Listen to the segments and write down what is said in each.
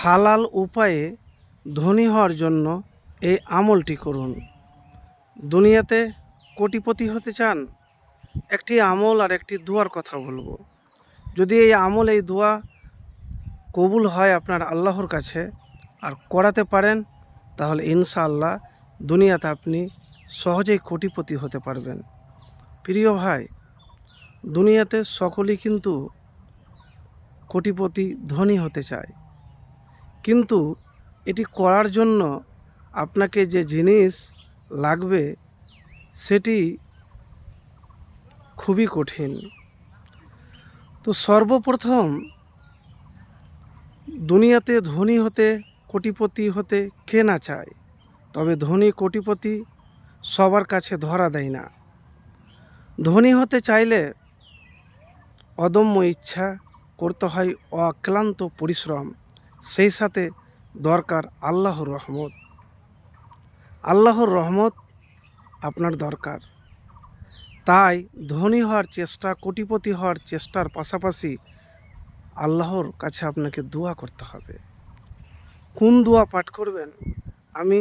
হালাল উপায়ে ধনী হওয়ার জন্য এই আমলটি করুন। দুনিয়াতে কোটিপতি হতে চান? একটি আমল আর একটি দোয়ার কথা বলবো। যদি এই আমল এই দোয়া কবুল হয় আপনার আল্লাহর কাছে আর করাতে পারেন, তাহলে ইনশাআল্লাহ দুনিয়াতে আপনি সহজেই কোটিপতি হতে পারবেন। প্রিয় ভাই, দুনিয়াতে সকলেই কিন্তু কোটিপতি ধনী হতে চায়, কিন্তু এটি করার জন্য আপনাকে যে জিনিস লাগবে সেটি খুবই কঠিন। তো সর্বপ্রথম দুনিয়াতে ধনী হতে, কোটিপতি হতে কে না চায়? তবে ধনী কোটিপতি সবার কাছে ধরা দেয় না। ধনী হতে চাইলে অদম্য ইচ্ছা করতে হয়, অক্লান্ত পরিশ্রম, সেই সাথে দরকার আল্লাহর রহমত। আল্লাহর রহমত আপনার দরকার। তাই ধনী হওয়ার চেষ্টা, কোটিপতি হওয়ার চেষ্টার পাশাপাশি আল্লাহর কাছে আপনাকে দোয়া করতে হবে। কোন দোয়া পাঠ করবেন? আমি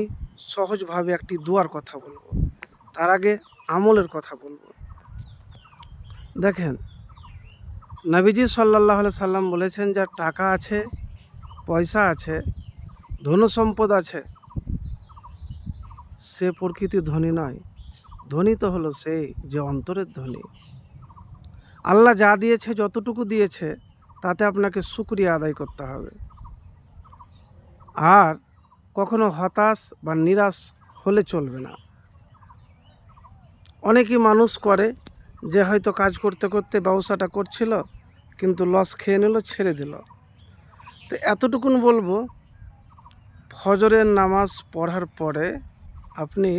সহজভাবে একটি দোয়ার কথা বলবো, তার আগে আমলের কথা বলবো। দেখেন, নবীজি সাল্লাল্লাহু আলাইহি সাল্লাম বলেছেন, যার টাকা আছে, পয়সা আছে, ধন সম্পদ আছে, সে প্রকৃতি ধনী নয়। ধনী তো হলো সেই যে অন্তরের ধনী। আল্লাহ যা দিয়েছে, যতটুকু দিয়েছে, তাতে আপনাকে শুকরিয়া আদায় করতে হবে। আর কখনো হতাশ বা নিরাশ হলে চলবে না। অনেকেই মানুষ করে যে হয়তো কাজ করতে করতে ব্যবসাটা করছিল, কিন্তু লস খেয়ে নিল, ছেড়ে দিল। তো এতটুকুন বলবো, ফজরের নামাজ পড়ার পরে আপনি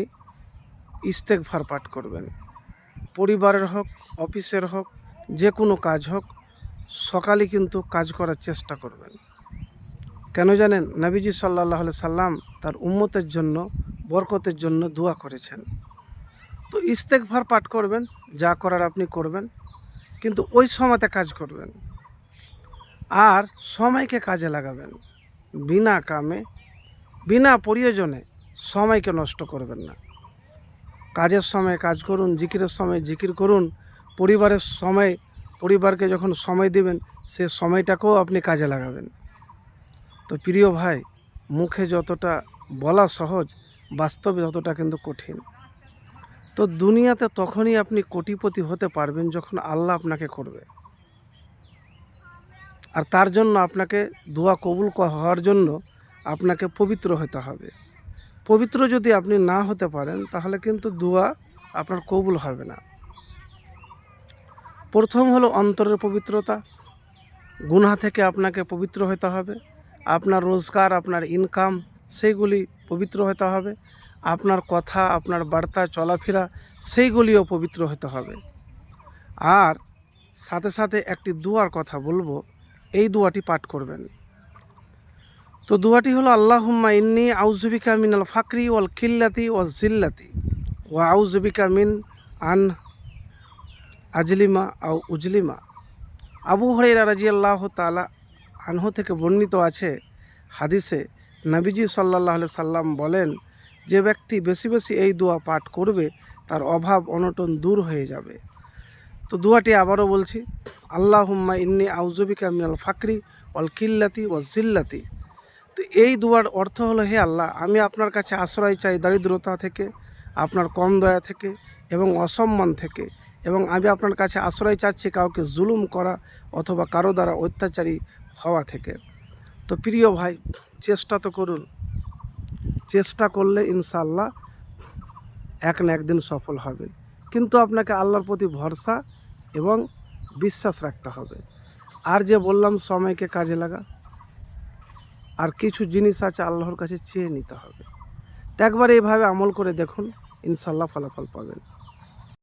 ইস্তেগফার পাঠ করবেন। পরিবারের হোক, অফিসের হোক, যে কোনো কাজ হোক, সকালে কিন্তু কাজ করার চেষ্টা করবেন। কেন জানেন? নবীজি সাল্লাল্লাহু আলাইহি সাল্লাম তার উম্মতের জন্য বরকতের জন্য দোয়া করেছেন। তো ইস্তেগফার পাঠ করবেন, যা করার আপনি করবেন, কিন্তু ওই সময়তে কাজ করবেন। আর সময়কে কাজে লাগাবেন। বিনা কামে, বিনা প্রয়োজনে সময়কে নষ্ট করবেন না। কাজের সময় কাজ করুন, জিকিরের সময় জিকির করুন, পরিবারের সময়, পরিবারকে যখন সময় দিবেন, সে সময়টাকেও আপনি কাজে লাগাবেন। তো প্রিয় ভাই, মুখে যতটা বলা সহজ, বাস্তবে ততটা কিন্তু কঠিন। তো দুনিয়াতে তখনই আপনি কোটিপতি হতে পারবেন যখন আল্লাহ আপনাকে করবে। আর তার জন্য আপনাকে দোয়া কবুল হওয়ার জন্য আপনাকে পবিত্র হতে হবে। পবিত্র যদি আপনি না হতে পারেন, তাহলে কিন্তু দোয়া আপনার কবুল হবে না। প্রথম হলো অন্তরের পবিত্রতা। গুনাহ থেকে আপনাকে পবিত্র হতে হবে। আপনার রোজগার, আপনার ইনকাম, সেইগুলি পবিত্র হতে হবে। আপনার কথা, আপনার বার্তা, চলাফেরা, সেইগুলিও পবিত্র হতে হবে। আর সাথে সাথে একটি দোয়ার কথা বলবো, এই দোয়াটি পাঠ করবেন। তো দোয়াটি হলো, আল্লাহুম্মা ইন্নী আউযুবিকা মিনাল ফাকরি ওয়াল কিল্লাতি ওয়াজ জিল্লাতি ওয়া আউযুবিকা মিন আন আজলিমা আও উজলিমা। আবু হুরায়রা রাদিয়াল্লাহু তাআলা আনহু থেকে বর্ণিত আছে হাদিসে, নবীজি সাল্লাল্লাহু আলাইহি সাল্লাম বলেন, যে ব্যক্তি বেশি বেশি এই দোয়া পাঠ করবে, তার অভাব অনটন দূর হয়ে যাবে। তো দোয়াটি আবারও বলছি, আল্লাহুম্মা ইন্নী আউযুবিকা মিনাল ফাকরি ওয়াল কিল্লাতি ওয়াজ জিল্লাতি। তো এই দোয়ার অর্থ হলো, হে আল্লাহ, আমি আপনার কাছে আশ্রয় চাই দারিদ্রতা থেকে, আপনার কম দয়া থেকে এবং অসম্মান থেকে, এবং আমি আপনার কাছে আশ্রয় চাচ্ছি কাউকে জুলুম করা অথবা কারো দ্বারা অত্যাচারী হওয়া থেকে। তো প্রিয় ভাই, চেষ্টা তো করুন। চেষ্টা করলে ইনশাআল্লাহ এক না একদিন সফল হবে, কিন্তু আপনাকে আল্লাহর প্রতি ভরসা এবং বিশ্বাস রাখতে হবে। আর যে বললাম, সময়কে কাজে লাগা, আর কিছু জিনিস আছে আল্লাহর কাছে চেয়ে নিতে হবে। তো একবার এইভাবে আমল করে দেখুন, ইনশাআল্লাহ ফলাফল পাবেন।